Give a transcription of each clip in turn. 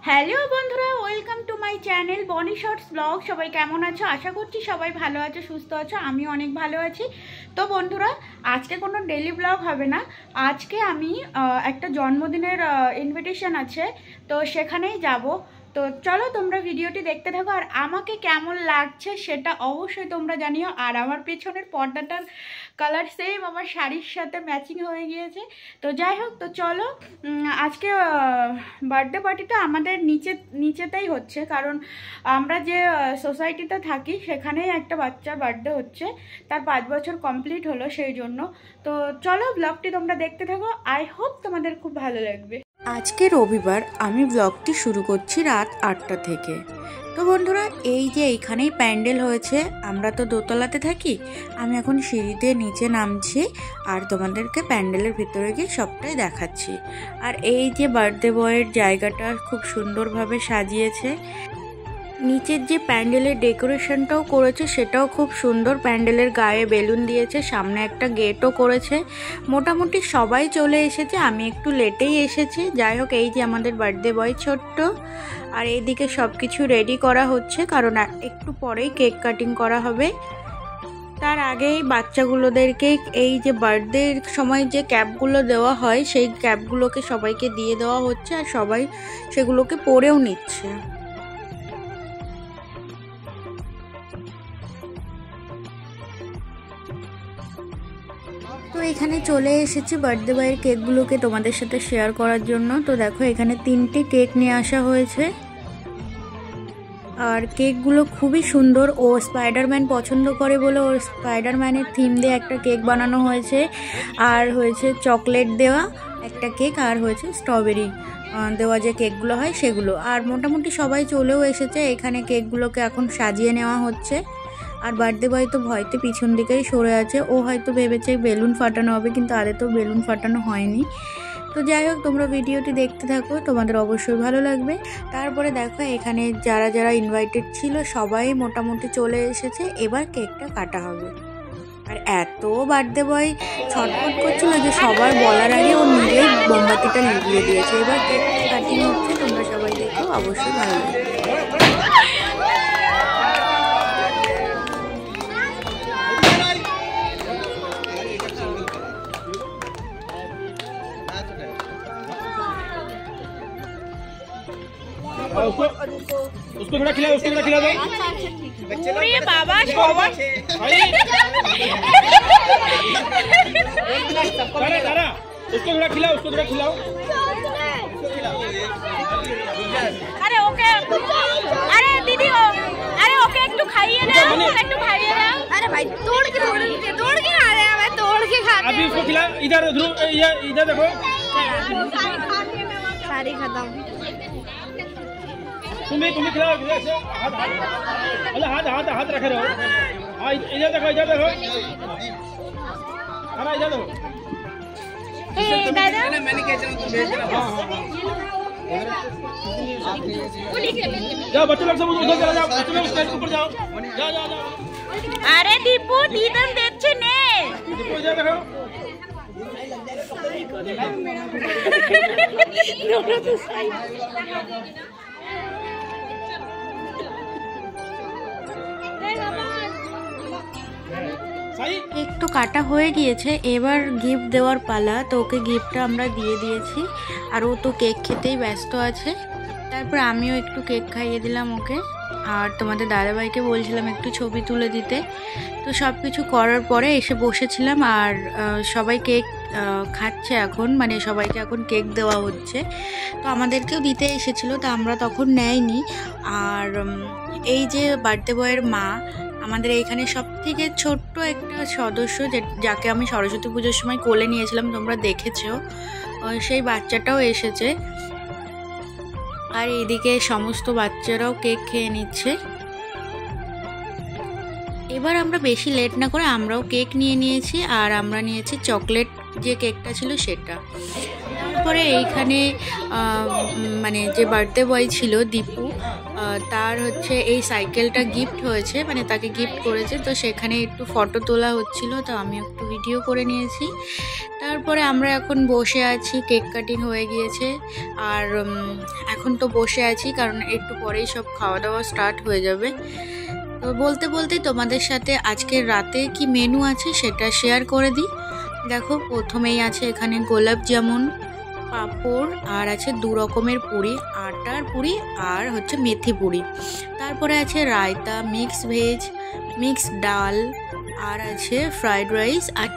Hello বন্ধুরা, welcome to my channel বনি shorts blog. সবাই কেমন আছো? আশা করছি সবাই ভালো আছো, সুস্থ আছো। আমি অনেক ভালো আছি। তো বন্ধুরা, আজকে কোনো ডেলি ব্লগ হবে না। আজকে আমি একটা জন্মদিনের ইনভিটেশন আছে, তো সেখানেই যাব। তো চলো তোমরা ভিডিওটি দেখতে থাকো, আর আমাকে কেমন লাগছে সেটা অবশ্যই তোমরা জানিও। আর আমার পেছনের পর্দাটার কালার সেম আমার শাড়ির সাথে ম্যাচিং হয়ে গিয়েছে। তো যাই হোক, তো চলো। আজকে বার্থডে পার্টিটা আমাদের নিচেতেই হচ্ছে, কারণ আমরা যে সোসাইটিতে থাকি সেখানেই একটা বাচ্চার বার্থডে হচ্ছে। তার 5 বছর কমপ্লিট হলো, সেই জন্য। তো চলো ব্লগটি তোমরা দেখতে থাকো। আই হোপ তোমাদের খুব ভালো লাগবে। আজকে রবিবার, আমি ব্লগটি শুরু করছি রাত 8টা থেকে। তো বন্ধুরা, এই যে এইখানেই প্যান্ডেল হয়েছে। আমরা তো দোতলাতে থাকি, আমি এখন সিঁড়িতে নিচে নামছি আর তোমাদেরকে প্যান্ডেলের ভিতরে গিয়ে সবটাই দেখাচ্ছি। আর এই যে বার্থডে বয়ের জায়গাটা খুব সুন্দরভাবে সাজিয়েছে। নিচের যে প্যান্ডেলের ডেকোরেশনটাও করেছে সেটাও খুব সুন্দর। প্যান্ডেলের গায়ে বেলুন দিয়েছে, সামনে একটা গেটও করেছে। মোটামুটি সবাই চলে এসেছে, আমি একটু লেটেই এসেছি। যাই হোক, এই যে আমাদের বার্থডে বয় ছোট্ট, আর এইদিকে সব কিছু রেডি করা হচ্ছে, কারণ একটু পরেই কেক কাটিং করা হবে। তার আগেই বাচ্চাগুলোদেরকে এই যে বার্থডের সময় যে ক্যাপগুলো দেওয়া হয়, সেই ক্যাপগুলোকে সবাইকে দিয়ে দেওয়া হচ্ছে, আর সবাই সেগুলোকে পরেও নিচ্ছে। তো এখানে চলে এসেছি বার্থডে বয়ের কেকগুলোকে তোমাদের সাথে শেয়ার করার জন্য। তো দেখো, এখানে 3টে কেক নিয়ে আসা হয়েছে, আর কেকগুলো খুবই সুন্দর। ও স্পাইডারম্যান পছন্দ করে বলে ওর স্পাইডারম্যানের থিম দিয়ে একটা কেক বানানো হয়েছে, আর হয়েছে চকলেট দেওয়া একটা কেক, আর হয়েছে স্ট্রবেরি দেওয়া যে কেকগুলো হয় সেগুলো। আর মোটামুটি সবাই চলেও এসেছে। এখানে কেকগুলোকে এখন সাজিয়ে নেওয়া হচ্ছে। আর বার্থডে বয় তো ভয়তে পিছন দিকেই সরে আছে। ও হয়তো ভেবেছে বেলুন ফাটানো হবে, কিন্তু আদতেও বেলুন ফাটানো হয়নি। তো যাই হোক, তোমরা ভিডিওটি দেখতে থাকো, তোমাদের অবশ্যই ভালো লাগবে। তারপরে দেখো, এখানে যারা যারা ইনভাইটেড ছিল সবাই মোটামুটি চলে এসেছে। এবার কেকটা কাটা হবে। আর এত বার্থডে বয় ছটফট করছিল যে সবার বলার আগে ও নিজেই মোমবাতিটা লিভিয়ে দিয়েছে। এবার কেক কাটিং হচ্ছে, তোমরা সবাই দেখো, অবশ্যই ভালো লাগবে। उसको थोड़ा खिलाओ, उसको थोड़ा खिला दो। अरे बाबा, सबाई उसको थोड़ा खिलाओ, उसको थोड़ा खिलाओ। अरे ओके, अरे दीदी हो, अरे ओके एक तो खाइए ना, एक तो खाइए ना। अरे भाई तोड़ के खा रहे हैं, मैं तोड़ के खा रहे हैं। अभी उसको खिला। इधर इधर देखो, सारी खत्म। तुम्हें खिलाओ। हाथ रखे रहो। हाँ, इधर देखो, इधर देखो। हाँ, इधर देखो। मैंने क्या चला, तुम भेज देना। जाओ बच्चे लोग सब उधर चला जाओ, बच्चे लोग स्टेज के ऊपर जाओ। जाओ। अरे दीपू दीदन देखছে নে। दीपू इधर देखो। কেক তো কাটা হয়ে গিয়েছে, এবার গিফট দেওয়ার পালা। তো ওকে গিফটটা আমরা দিয়ে দিয়েছি, আর ও তো কেক খেতেই ব্যস্ত আছে। তারপর আমিও একটু কেক খাইয়ে দিলাম ওকে, আর তোমাদের দাদাভাইকে বলছিলাম একটু ছবি তুলে দিতে। তো সব কিছু করার পরে এসে বসেছিলাম, আর সবাই কেক খাচ্ছে এখন, মানে সবাইকে এখন কেক দেওয়া হচ্ছে। তো আমাদেরকেও দিতে এসেছিলো, তো আমরা তখন নেয়নি। আর এই যে বার্থডে বয়ের মা, আমাদের এইখানে সবথেকে ছোট্ট একটা সদস্য, যাকে আমি সরস্বতী পুজোর সময় কোলে নিয়েছিলাম, তোমরা দেখেছো, সেই বাচ্চাটাও এসেছে। আর এইদিকে সমস্ত বাচ্চারাও কেক খেয়ে নিচ্ছে। এবার আমরা বেশি লেট না করে আমরাও কেক নিয়ে নিয়েছি, আর আমরা নিয়েছি চকলেট যে কেকটা ছিল সেটা। তারপরে এইখানে মানে যে বার্থডে বয় ছিল দীপু, তার হচ্ছে এই সাইকেলটা গিফট হয়েছে, মানে তাকে গিফট করেছে, তো সেখানে একটু ফটো তোলা হচ্ছিল, তো আমি একটু ভিডিও করে নিয়েছি। তারপরে আমরা এখন বসে আছি, কেক কাটিং হয়ে গিয়েছে, আর এখন তো বসে আছি কারণ একটু পরেই সব খাওয়া দাওয়া স্টার্ট হয়ে যাবে। তো বলতে বলতেই তোমাদের সাথে আজকের রাতে কি মেনু আছে সেটা শেয়ার করে দিই। দেখো, প্রথমেই আছে এখানে গোলাপ জামুন, পাঁপড়, আর আছে 2 রকমের পুরি, আটার পুরি আর হচ্ছে মেথি পুরি। তারপরে আছে রায়তা, মিক্স ভেজ, মিক্স ডাল, আর আছে ফ্রাইড রাইস আর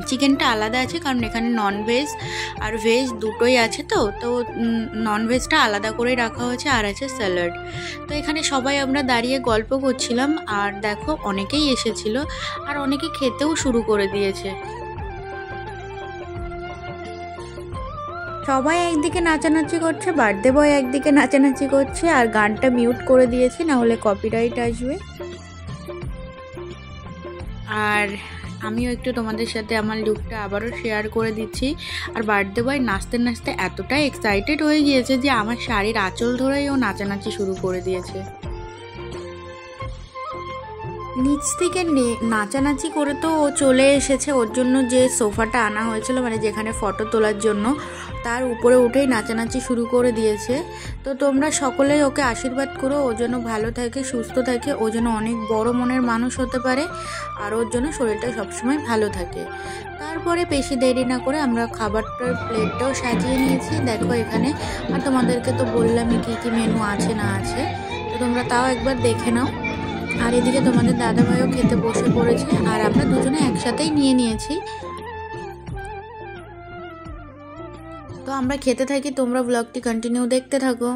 চিকেনটা আলাদা আছে কারণ এখানে ননভেজ আর ভেজ দুটোই আছে, তো ননভেজটা আলাদা করে রাখা হয়েছে, আর আছে স্যালাড। তো এখানে সবাই আমরা দাঁড়িয়ে গল্প করছিলাম, আর দেখো অনেকেই এসেছিল আর অনেকে খেতেও শুরু করে দিয়েছে। সবাই একদিকে নাচানাচি করছে, বার্থডে বয় একদিকে নাচানাচি করছে, আর গানটা মিউট করে দিয়েছি, না হলে কপিরাইট আসবে। আর আমিও একটু তোমাদের সাথে আমার লুকটা আবারও শেয়ার করে দিচ্ছি। আর বার্থডে বয় নাচতে নাচতে এতটাই এক্সাইটেড হয়ে গিয়েছে যে আমার শাড়ির আঁচল ধরেই ও নাচানাচি শুরু করে দিয়েছে। নিচ থেকে নাচানাচি করে তো ও চলে এসেছে, ওর জন্য যে সোফাটা আনা হয়েছিল, মানে যেখানে ফটো তোলার জন্য, তার উপরে উঠেই নাচানাচি শুরু করে দিয়েছে। তো তোমরা সকলেই ওকে আশীর্বাদ করো, ও যেন ভালো থাকে, সুস্থ থাকে, ও যেন অনেক বড় মনের মানুষ হতে পারে, আর ওর জন্য শরীরটা সবসময় ভালো থাকে। তারপরে বেশি দেরি না করে আমরা খাবারটার প্লেটটাও সাজিয়ে নিয়েছি। দেখো এখানে, আর তোমাদেরকে তো বললামই কী কী মেনু আছে না আছে, তো তোমরা তাও একবার দেখে নাও। আর এদিকে তোমাদের দাদাভাইও খেতে বসে পড়েছে, আর আমরা দুজনে একসাথেই নিয়ে নিয়েছি। তো আমরা খেতে থাকি, তোমরা ব্লগটি কন্টিনিউ দেখতে থাকো।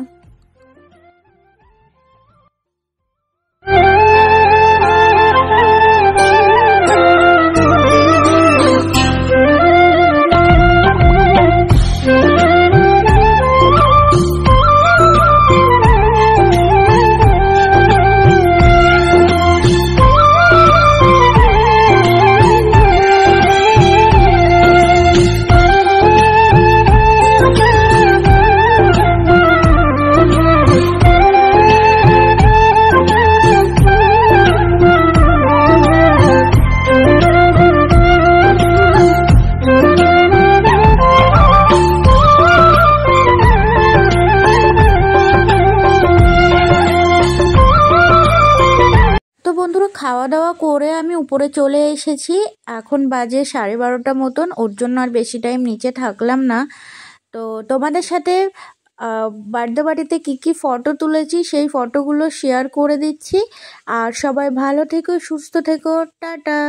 বন্ধুরা, খাওয়া দাওয়া করে আমি উপরে চলে এসেছি, এখন বাজে 12:30 মতন। ওর জন্য আর বেশি টাইম নিচে থাকলাম না। তো তোমাদের সাথে বার্থডে পার্টিতে কী কী ফটো তুলেছি সেই ফটোগুলো শেয়ার করে দিচ্ছি। আর সবাই ভালো থেকো, সুস্থ থেকো, টাটা।